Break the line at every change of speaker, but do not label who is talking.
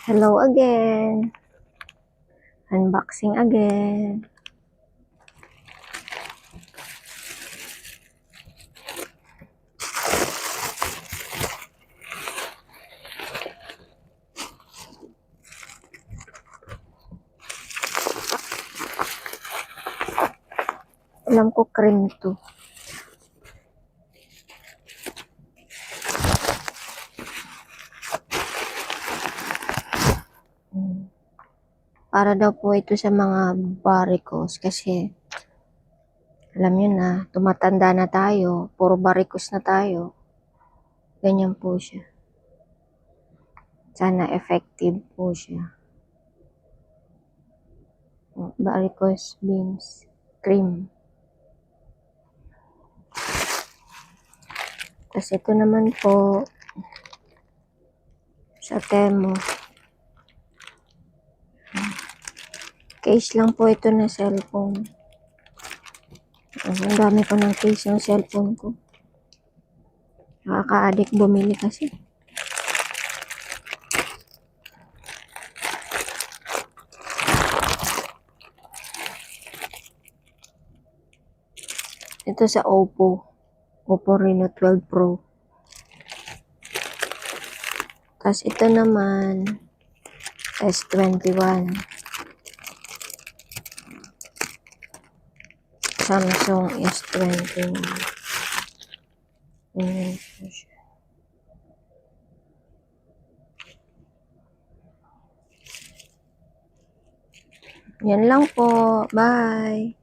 Hello again. Unboxing again. Alam ko cream to. Para daw po ito sa mga varicose kasi alam nyo na, tumatanda na tayo, puro varicose na tayo. Ganyan po siya. Sana effective po siya. Varicose beans cream. Tapos ito naman po sa Temu. Case lang po ito na cellphone. Ang dami ko ng case ng cellphone ko. Nakaka-addict bumili kasi. Ito sa Oppo. Oppo Reno 12 Pro. Tapos ito naman S21. Samsung S21. Ayan po siya. Yan lang po. Bye!